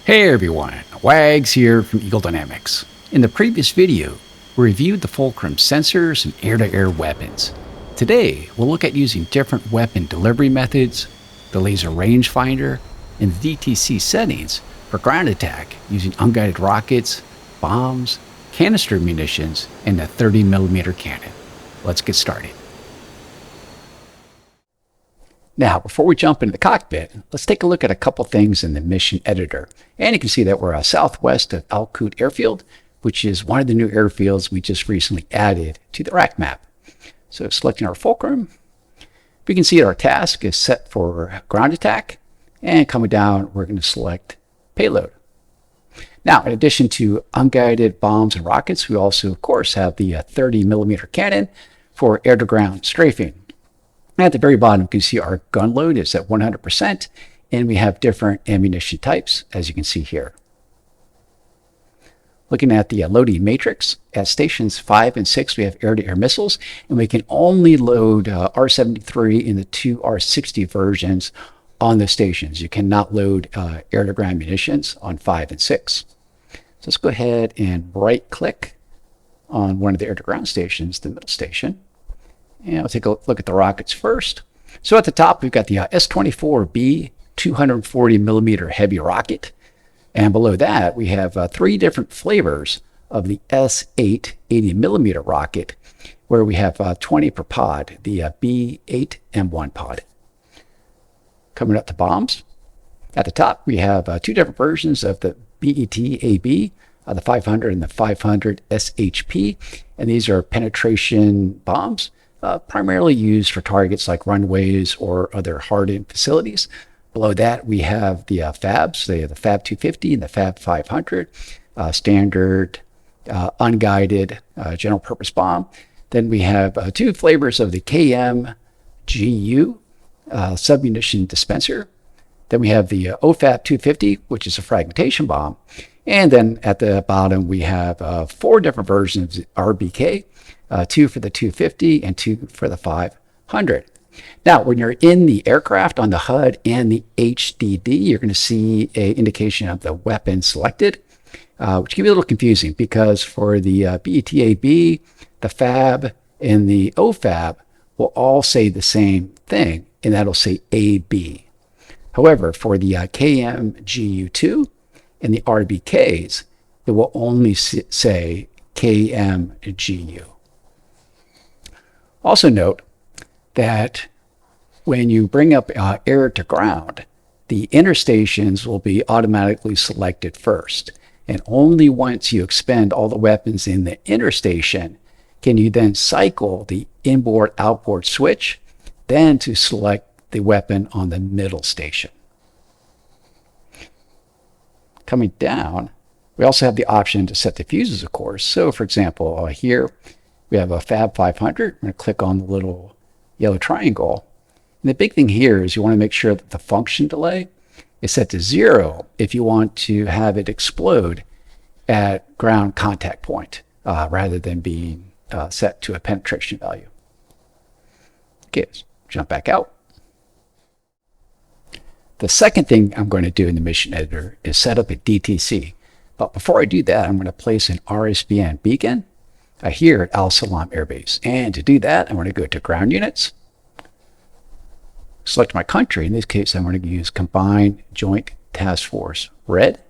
Hey everyone, Wags here from Eagle Dynamics. In the previous video, we reviewed the Fulcrum sensors and air-to-air weapons. Today, we'll look at using different weapon delivery methods, the laser rangefinder, and the DTC settings for ground attack using unguided rockets, bombs, canister munitions, and a 30mm cannon. Let's get started. Now, before we jump into the cockpit, let's take a look at a couple things in the mission editor. And you can see that we're southwest of Al Qud Airfield, which is one of the new airfields we just recently added to the rack map. So selecting our Fulcrum, we can see that our task is set for ground attack. And coming down, we're going to select payload. Now, in addition to unguided bombs and rockets, we also, of course, have the 30mm cannon for air-to-ground strafing. At the very bottom, you can see our gun load is at 100%, and we have different ammunition types, as you can see here. Looking at the loading matrix, at stations 5 and 6, we have air-to-air missiles, and we can only load R-73 and the two R-60 versions on the stations. You cannot load air-to-ground munitions on 5 and 6. So let's go ahead and right-click on one of the air-to-ground stations, the middle station. And we'll take a look at the rockets first. So at the top, we've got the S-24B 240mm heavy rocket. And below that, we have three different flavors of the S8 80mm rocket, where we have 20 per pod, the B8M1 pod. Coming up to bombs, at the top, we have two different versions of the BET-AB, the 500 and the 500 SHP. And these are penetration bombs. Primarily used for targets like runways or other hardened facilities. Below that, we have the FABs. They have the FAB 250 and the FAB 500, standard, unguided, general purpose bomb. Then we have two flavors of the KM-GU submunition dispenser. Then we have the OFAB 250, which is a fragmentation bomb. And then at the bottom, we have four different versions of RBK. Two for the 250 and two for the 500. Now, when you're in the aircraft on the HUD and the HDD, you're going to see an indication of the weapon selected, which can be a little confusing because for the BET-AB, the FAB, and the OFAB will all say the same thing, and that'll say AB. However, for the KM-GU2 and the RBKs, it will only say KM-GU. Also note that when you bring up air to ground, the interstations will be automatically selected first. And only once you expend all the weapons in the interstation can you then cycle the inboard-outboard switch, then to select the weapon on the middle station. Coming down, we also have the option to set the fuses, of course. So, for example, here, we have a FAB 500. I'm going to click on the little yellow triangle. And the big thing here is you want to make sure that the function delay is set to 0 if you want to have it explode at ground contact point rather than being set to a penetration value. Okay, let's jump back out. The second thing I'm going to do in the mission editor is set up a DTC. But before I do that, I'm going to place an RSBN beacon here at Al Salam Air Base. And to do that, I'm going to go to Ground Units, select my country. In this case, I'm going to use Combined Joint Task Force Red.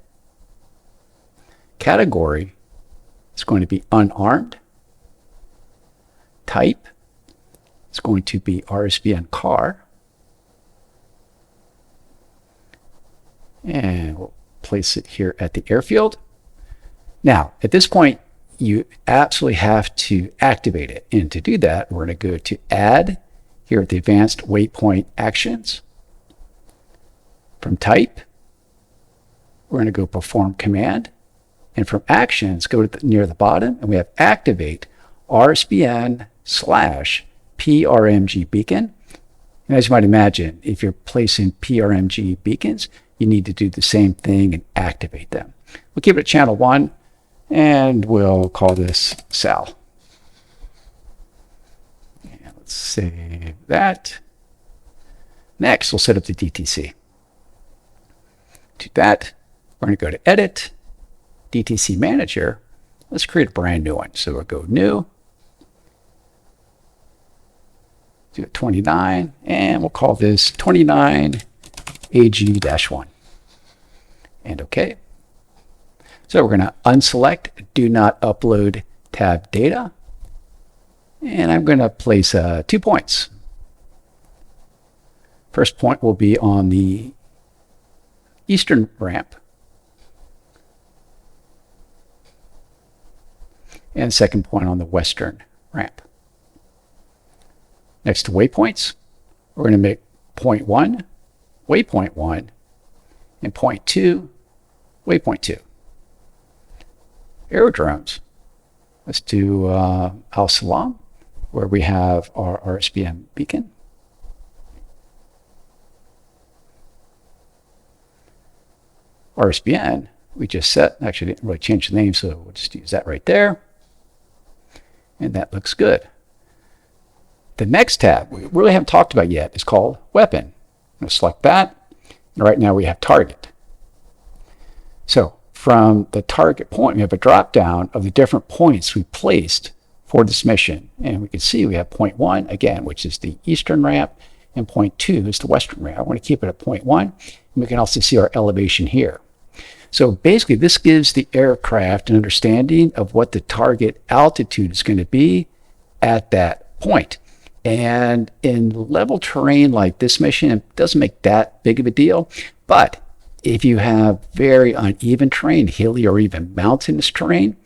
Category is going to be unarmed. Type is going to be RSBN car. And we'll place it here at the airfield. Now, at this point, you absolutely have to activate it. And to do that, we're going to go to Add here at the Advanced Waypoint Actions. From Type, we're going to go Perform Command. And from Actions, go to near the bottom, and we have Activate RSBN/PRMG Beacon. And as you might imagine, if you're placing PRMG beacons, you need to do the same thing and activate them. We'll keep it at channel 1. And we'll call this Sal. And let's save that. Next, we'll set up the DTC. Do that. We're going to go to Edit, DTC Manager. Let's create a brand new one. So we'll go New, do 29, and we'll call this 29AG-1. And OK. So we're going to unselect Do Not Upload tab data. And I'm going to place 2 points. First point will be on the eastern ramp. And second point on the western ramp. Next to waypoints, we're going to make point 1, waypoint 1, and point 2, waypoint 2. Aerodromes, let's do Al Salam, where we have our RSBM beacon. RSBN, we just set, actually didn't really change the name, so we'll just use that right there. And that looks good. The next tab we really haven't talked about yet is called Weapon. I'm going to select that. And right now we have Target. So from the target point, we have a drop down of the different points we placed for this mission. And we can see we have point 1, again, which is the eastern ramp, and point 2 is the western ramp. I want to keep it at point 1. And we can also see our elevation here. So basically, this gives the aircraft an understanding of what the target altitude is going to be at that point. And in level terrain like this mission, it doesn't make that big of a deal. But if you have very uneven terrain, hilly or even mountainous terrain,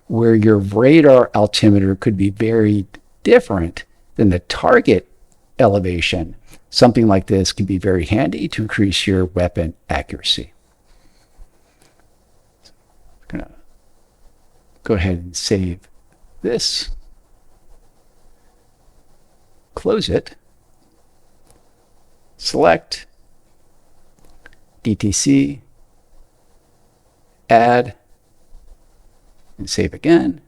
where your radar altimeter could be very different than the target elevation, something like this can be very handy to increase your weapon accuracy. I'm going to go ahead and save this. Close it. Select DTC, add, and save again.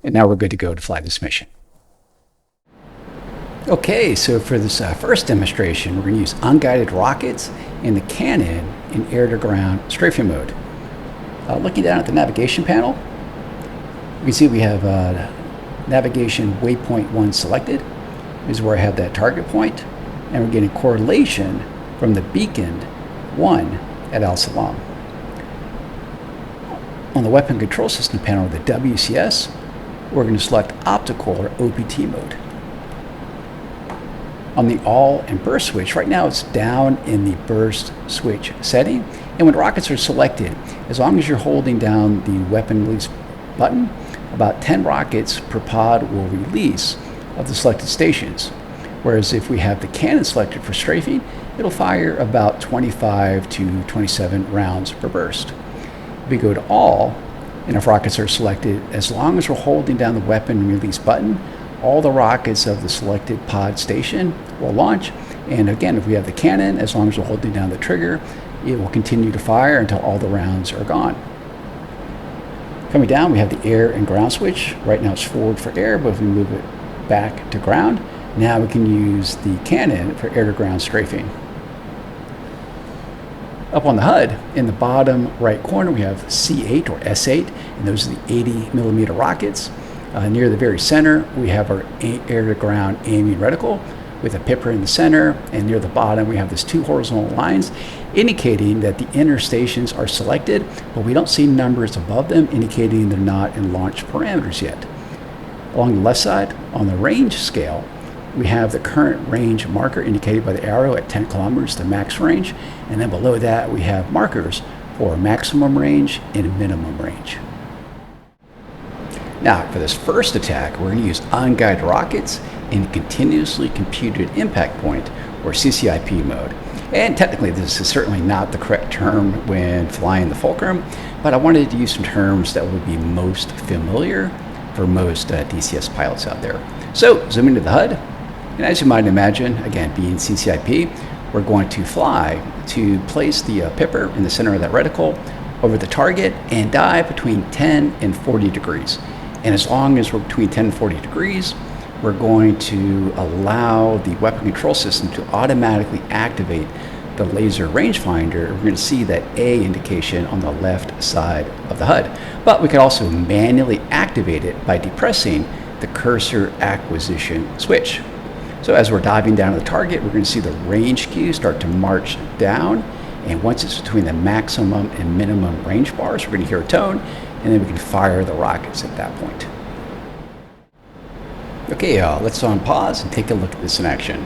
And now we're good to go to fly this mission. Okay, so for this first demonstration, we're going to use unguided rockets and the cannon in air-to-ground strafing mode. Looking down at the navigation panel, you can see we have navigation waypoint 1 selected. This is where I have that target point, and we're getting correlation from the beacon 1 at Al Salam. On the weapon control system panel, the WCS, we're going to select optical or OPT mode. On the all and burst switch, right now it's down in the burst switch setting, and when rockets are selected, as long as you're holding down the weapon release button, about 10 rockets per pod will release of the selected stations. Whereas if we have the cannon selected for strafing, it'll fire about 25 to 27 rounds per burst. If we go to all, and if rockets are selected, as long as we're holding down the weapon release button, all the rockets of the selected pod station will launch. And again, if we have the cannon, as long as we're holding down the trigger, it will continue to fire until all the rounds are gone. Coming down, we have the air and ground switch. Right now it's forward for air, but if we move it back to ground, now we can use the cannon for air-to-ground strafing. Up on the HUD, in the bottom right corner, we have C8 or S8, and those are the 80mm rockets. Near the very center, we have our air-to-ground aiming reticle with a pipper in the center, and near the bottom, we have these 2 horizontal lines indicating that the inner stations are selected, but we don't see numbers above them indicating they're not in launch parameters yet. Along the left side, on the range scale, we have the current range marker indicated by the arrow at 10 kilometers, the max range, and then below that we have markers for maximum range and minimum range. Now, for this first attack, we're going to use unguided rockets in continuously computed impact point, or CCIP mode. And technically, this is certainly not the correct term when flying the Fulcrum, but I wanted to use some terms that would be most familiar for most DCS pilots out there. So, zoom into the HUD, and as you might imagine, again, being CCIP, we're going to fly to place the pipper in the center of that reticle over the target and dive between 10 and 40 degrees. And as long as we're between 10 and 40 degrees, we're going to allow the weapon control system to automatically activate the laser rangefinder, we're going to see that A indication on the left side of the HUD. But we can also manually activate it by depressing the cursor acquisition switch. So as we're diving down to the target, we're going to see the range key start to march down. And once it's between the maximum and minimum range bars, we're going to hear a tone, and then we can fire the rockets at that point. Okay, let's pause and take a look at this in action.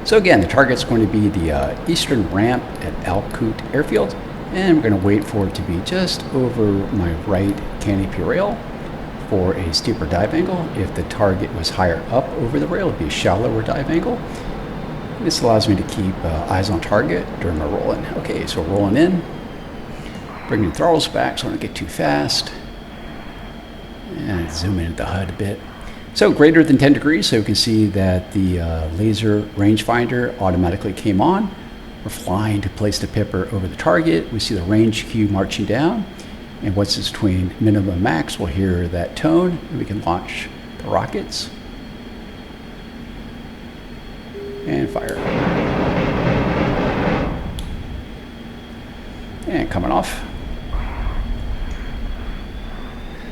So again, the target's going to be the eastern ramp at Al-Qut Airfield, and we're going to wait for it to be just over my right canopy rail for a steeper dive angle. If the target was higher up over the rail, it'd be a shallower dive angle. This allows me to keep eyes on target during my rolling. Okay, so rolling in, bringing the throttles back so I don't get too fast, and zoom in at the HUD a bit. So greater than 10 degrees, so you can see that the laser rangefinder automatically came on. We're flying to place the pipper over the target. We see the range cue marching down. And once it's between minimum and max, we'll hear that tone, and we can launch the rockets. And fire. And coming off.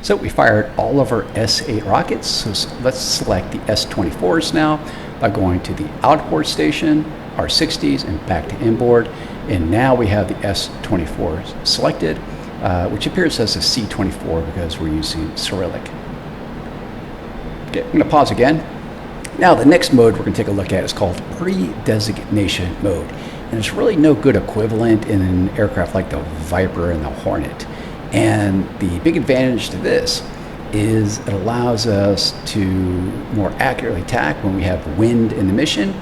So we fired all of our S8 rockets. So let's select the S24s now by going to the outboard station, R60s, and back to inboard. And now we have the S24s selected, which appears as a C24 because we're using Cyrillic. Okay, I'm going to pause again. Now the next mode we're going to take a look at is called Pre-designation mode. And there's really no good equivalent in an aircraft like the Viper and the Hornet. And the big advantage to this is it allows us to more accurately attack when we have wind in the mission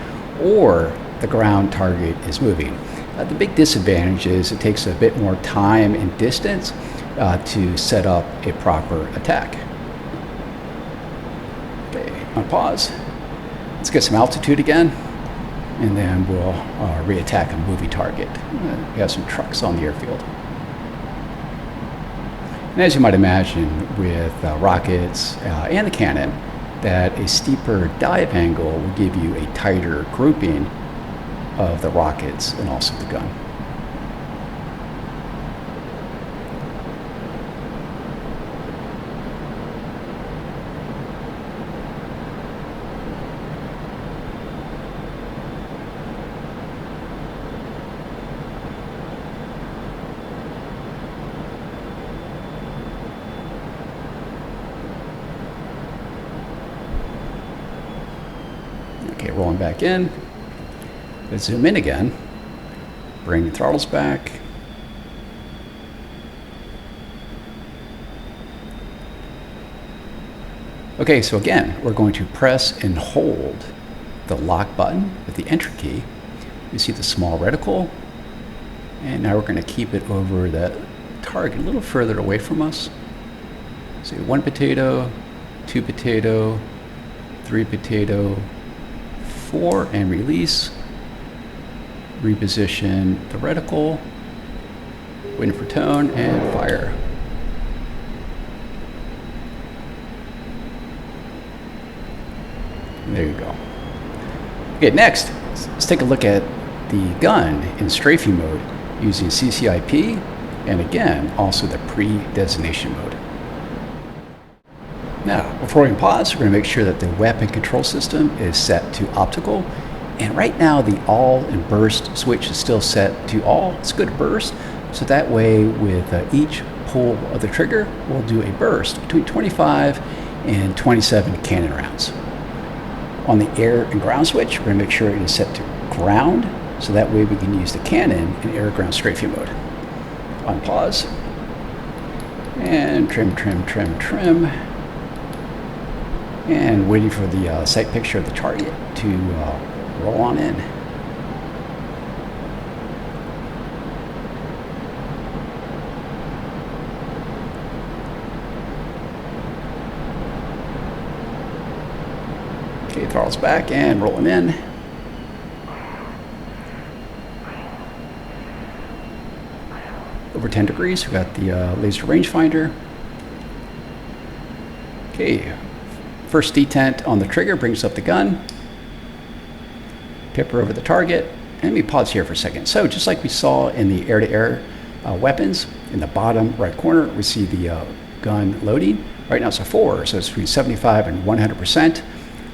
or the ground target is moving. The big disadvantage is it takes a bit more time and distance to set up a proper attack. Okay, on pause. Let's get some altitude again, and then we'll re-attack a moving target. We have some trucks on the airfield. And as you might imagine with rockets and the cannon, that a steeper dive angle will give you a tighter grouping of the rockets and also the gun. Okay, rolling back in. Let's zoom in again. Bring the throttles back. Okay, so again, we're going to press and hold the lock button with the enter key. You see the small reticle. And now we're going to keep it over that target a little further away from us. So 1 potato, 2 potato, 3 potato, 4, and release. Reposition the reticle, waiting for tone, and fire. There you go. Okay, next, let's take a look at the gun in strafing mode using CCIP, and again, also the pre-designation mode. Now, before we pause, we're going to make sure that the weapon control system is set to optical. And right now, the all and burst switch is still set to all. It's good burst. So that way, with each pull of the trigger, we'll do a burst between 25 and 27 cannon rounds. On the air and ground switch, we're going to make sure it is set to ground. So that way, we can use the cannon in air ground strafing mode. On pause. And trim, trim, trim, trim. And waiting for the sight picture of the target to roll on in. Okay, throttles back and rolling in. Over 10 degrees, we've got the laser rangefinder. Okay, first detent on the trigger brings up the gun. Pipper over the target, let me pause here for a second. So just like we saw in the air-to-air weapons, in the bottom right corner, we see the gun loading. Right now it's a 4, so it's between 75 and 100%.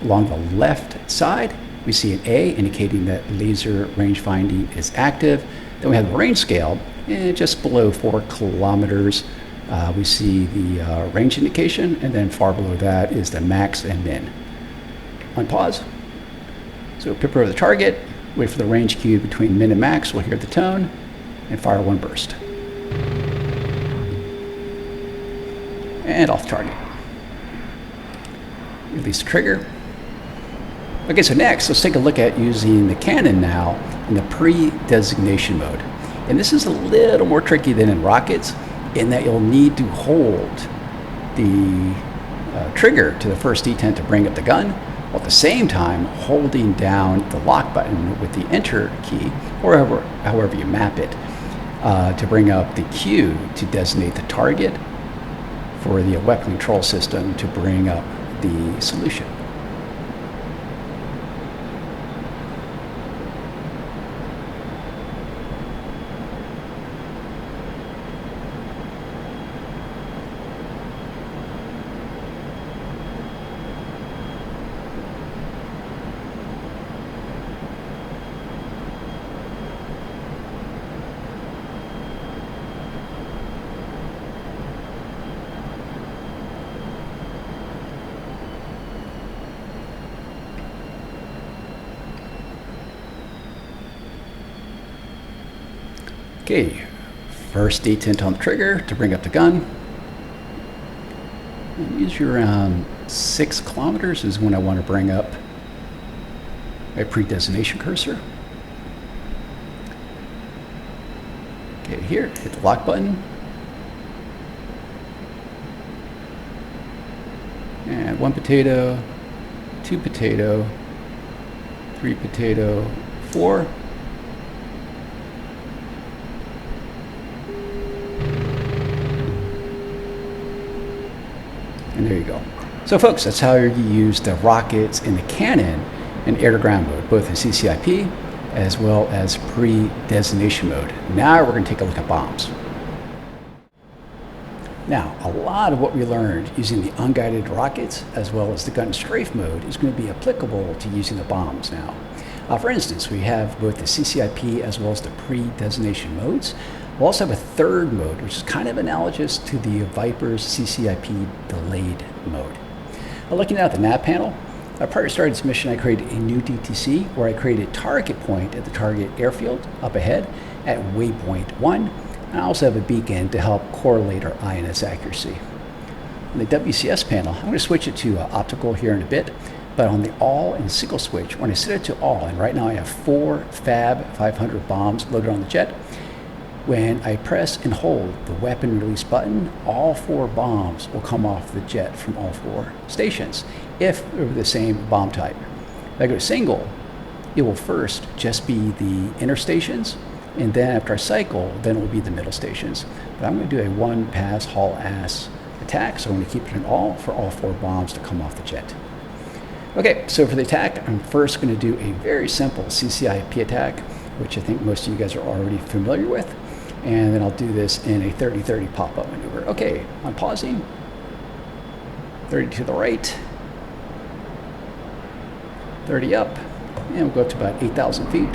Along the left side, we see an A indicating that laser range finding is active. Then we have the range scale, and just below 4 kilometers, we see the range indication, and then far below that is the max and min. On pause. So pip over the target, wait for the range cue between min and max, we'll hear the tone, and fire 1 burst. And off the target. Release the trigger. Okay, so next, let's take a look at using the cannon now in the pre-designation mode. And this is a little more tricky than in rockets, in that you'll need to hold the trigger to the first detent to bring up the gun, while at the same time holding down the lock button with the enter key, or however you map it, to bring up the cue to designate the target for the weapon control system to bring up the solution. Okay, first detent on the trigger to bring up the gun. Usually around 6 kilometers is when I want to bring up my pre-designation cursor. Okay, here, hit the lock button. And 1 potato, 2 potato, 3 potato, 4. And there you go. So folks, that's how you use the rockets and the cannon in air-to-ground mode, both in CCIP as well as pre-designation mode. Now we're going to take a look at bombs. Now, a lot of what we learned using the unguided rockets as well as the gun strafe mode is going to be applicable to using the bombs now. For instance, we have both the CCIP as well as the pre-designation modes. We'll also have a third mode, which is kind of analogous to the Viper's CCIP delayed mode. Looking at the nav panel, prior to starting this mission, I created a new DTC where I created a target point at the target airfield up ahead at waypoint 1. And I also have a beacon to help correlate our INS accuracy. On the WCS panel, I'm going to switch it to optical here in a bit, but on the all and single switch, when I set it to all, and right now I have 4 FAB 500 bombs loaded on the jet, when I press and hold the weapon release button, all 4 bombs will come off the jet from all 4 stations, if they're the same bomb type. If I go to single, it will first just be the inner stations, and then after I cycle, then it will be the middle stations. But I'm going to do a 1-pass haul-ass attack, so I'm going to keep it in all for all 4 bombs to come off the jet. Okay, so for the attack, I'm first going to do a very simple CCIP attack, which I think most of you guys are already familiar with. And then I'll do this in a 30-30 pop-up maneuver. Okay, I'm pausing. 30 to the right. 30 up. And we'll go up to about 8,000 feet.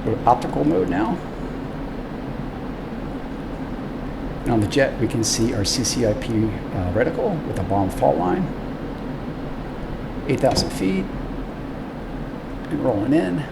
Go to optical mode now. And on the jet, we can see our CCIP reticle with a bomb fault line. 8,000 feet. And rolling in.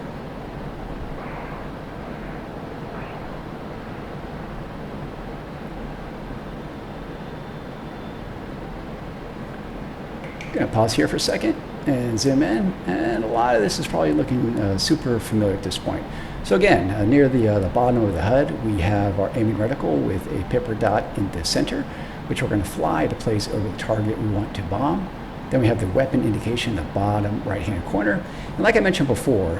Going to pause here for a second and zoom in, and a lot of this is probably looking super familiar at this point. So again, near the bottom of the HUD, we have our aiming reticle with a pepper dot in the center, which we're going to fly to place over the target we want to bomb. Then we have the weapon indication in the bottom right-hand corner. And like I mentioned before,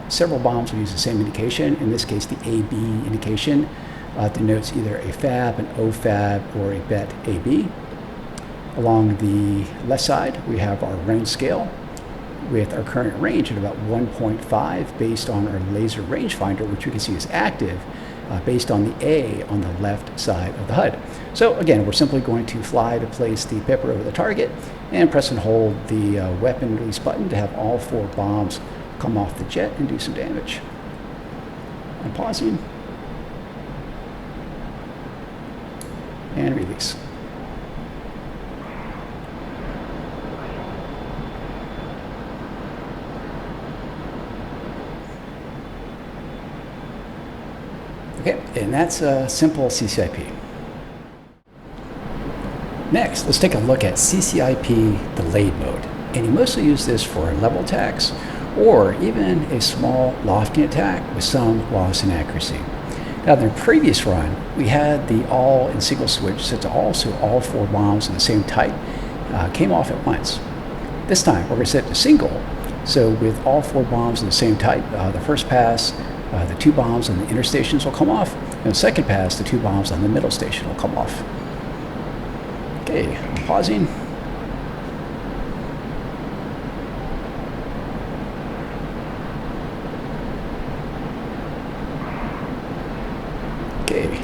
several bombs will use the same indication. In this case, the AB indication denotes either a FAB, an OFAB, or a BET AB. Along the left side, we have our range scale with our current range at about 1.5 based on our laser rangefinder, which we can see is active based on the A on the left side of the HUD. So again, we're simply going to fly to place the pipper over the target and press and hold the weapon release button to have all 4 bombs come off the jet and do some damage. I'm pausing and release. Okay, and that's a simple CCIP. Next, let's take a look at CCIP delayed mode. And you mostly use this for level attacks or even a small lofting attack with some loss in accuracy. Now, in the previous run, we had the all and single switch set to also all 4 bombs of the same type came off at once. This time, we're going to set it to single. So with all 4 bombs of the same type, the first pass, the 2 bombs on the inner stations will come off, and the second pass, the 2 bombs on the middle station will come off. Okay, I'm pausing. Okay,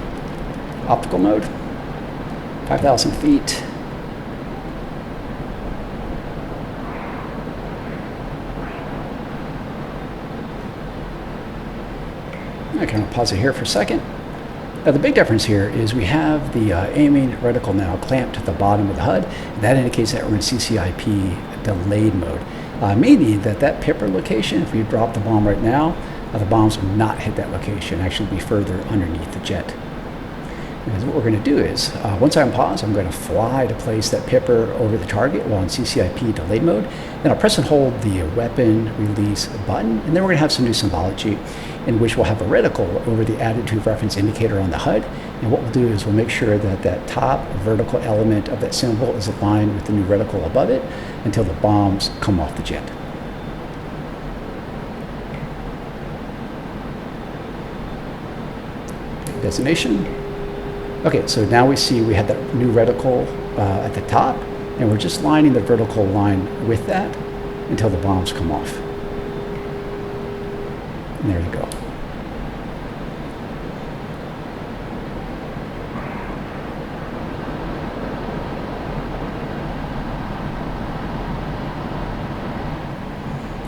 optical mode, 5,000 feet. I can pause it here for a second. Now the big difference here is we have the aiming reticle now clamped to the bottom of the HUD. That indicates that we're in CCIP delayed mode, meaning that that pipper location, if we drop the bomb right now, the bombs will not hit that location, actually be further underneath the jet. Because what we're going to do is, once I unpause, I'm going to fly to place that pipper over the target while in CCIP delayed mode. Then I'll press and hold the weapon release button, and then we're going to have some new symbology in which we'll have a reticle over the attitude reference indicator on the HUD. And what we'll do is we'll make sure that that top vertical element of that symbol is aligned with the new reticle above it until the bombs come off the jet. Destination. Okay, so now we see we have that new reticle at the top, and we're just lining the vertical line with that until the bombs come off. And there you go.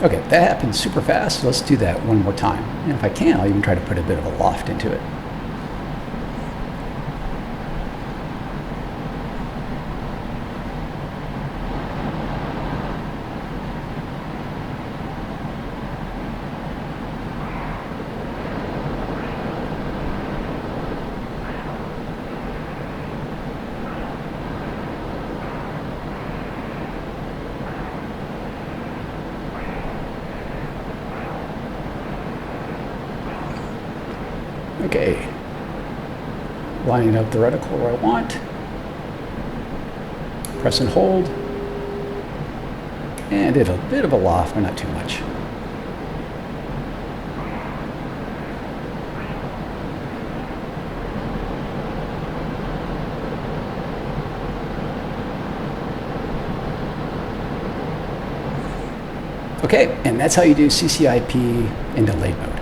Okay, that happened super fast, so let's do that one more time. And if I can, I'll even try to put a bit of a loft into it. Okay, lining up the reticle where I want, press and hold, and did a bit of a loft, but not too much. Okay, and that's how you do CCIP in delayed mode.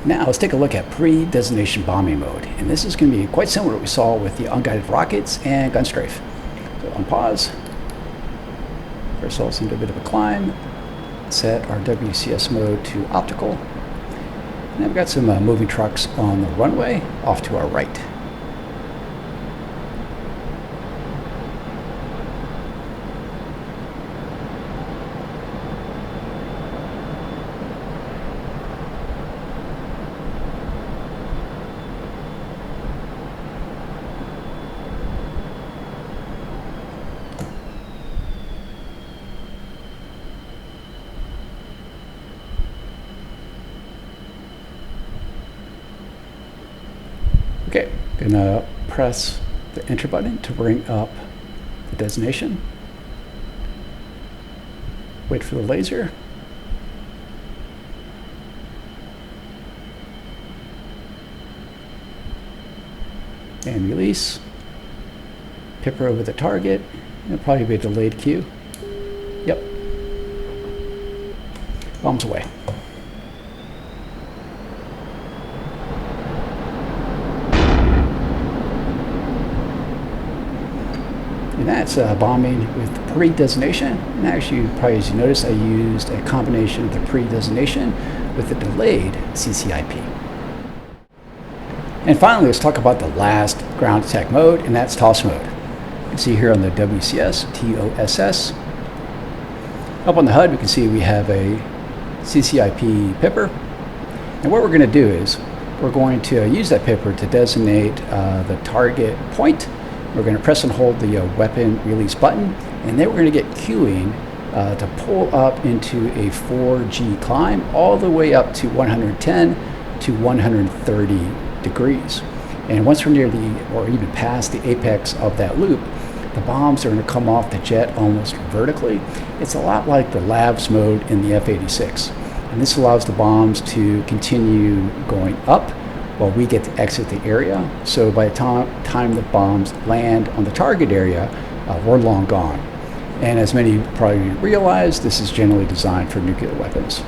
Now let's take a look at pre-designation bombing mode, and this is going to be quite similar to what we saw with the unguided rockets and gun strafe. So unpause, first ourselves into a bit of a climb, set our WCS mode to optical, and then we've got some moving trucks on the runway off to our right. Okay, gonna press the enter button to bring up the designation. Wait for the laser. And release. Pipper over the target. It'll probably be a delayed cue. Yep. Bombs away. And that's bombing with pre-designation. And actually, probably as you notice, I used a combination of the pre-designation with the delayed CCIP. And finally, let's talk about the last ground attack mode, and that's toss mode. You can see here on the WCS, TOSS. Up on the HUD, we can see we have a CCIP pipper. And what we're going to do is we're going to use that pipper to designate the target point. We're going to press and hold the weapon release button, and then we're going to get queuing to pull up into a 4G climb all the way up to 110 to 130 degrees. And once we're near the, or even past the apex of that loop, the bombs are going to come off the jet almost vertically. It's a lot like the labs mode in the F-86. And this allows the bombs to continue going up while we get to exit the area. So by the time the bombs land on the target area, we're long gone. And as many probably realize, this is generally designed for nuclear weapons.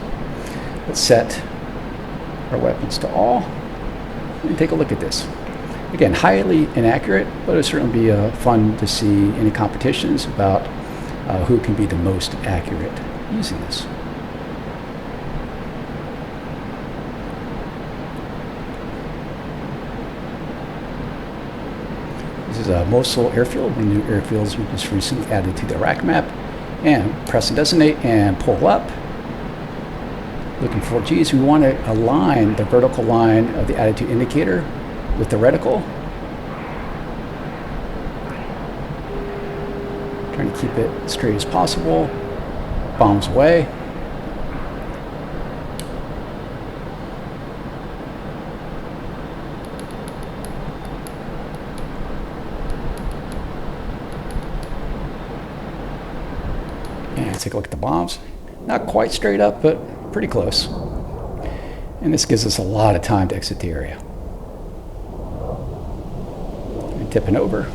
Let's set our weapons to all and take a look at this. Again, highly inaccurate, but it'll certainly be fun to see any competitions about who can be the most accurate using this. This is Mosul Airfield, one of the new airfields we just recently added to the Iraq map. And press and designate and pull up. Looking for G's, we want to align the vertical line of the attitude indicator with the reticle. Trying to keep it straight as possible. Bombs away. And take a look at the bombs. Not quite straight up, but pretty close. And this gives us a lot of time to exit the area. And tipping over.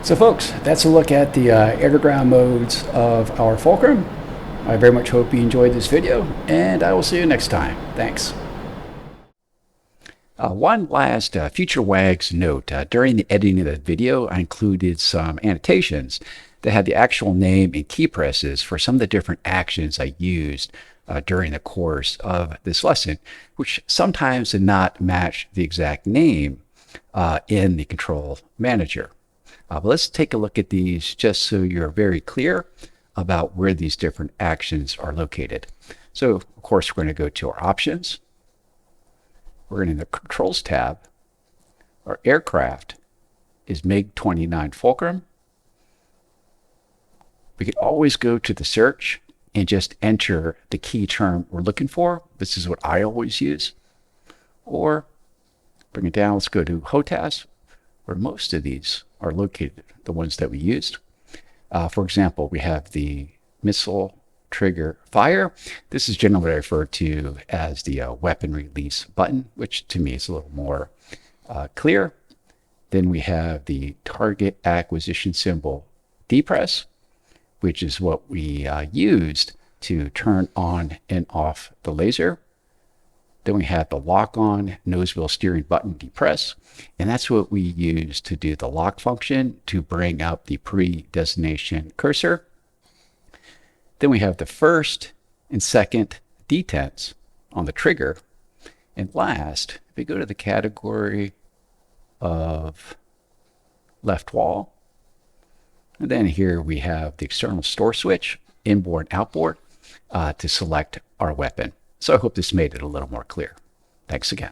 So folks, that's a look at the air-to-ground modes of our Fulcrum. I very much hope you enjoyed this video, and I will see you next time. Thanks. One last Future Wags note. During the editing of the video, I included some annotations that had the actual name and key presses for some of the different actions I used during the course of this lesson, which sometimes did not match the exact name in the control manager. But let's take a look at these just so you're very clear about where these different actions are located. So, of course, we're going to go to our options. We're in the controls tab. Our aircraft is MiG-29 Fulcrum. We can always go to the search and just enter the key term we're looking for. This is what I always use. Or bring it down. Let's go to HOTAS, where most of these are located, the ones that we used. For example, we have the missile trigger fire. This is generally referred to as the weapon release button, which to me is a little more clear. Then we have the target acquisition symbol depress, which is what we used to turn on and off the laser. Then we have the lock-on nose wheel steering button depress, and that's what we use to do the lock function to bring up the pre-designation cursor. Then we have the first and second detents on the trigger. And last, if we go to the category of left wall, and then here we have the external store switch, inboard, outboard, to select our weapon. So I hope this made it a little more clear. Thanks again.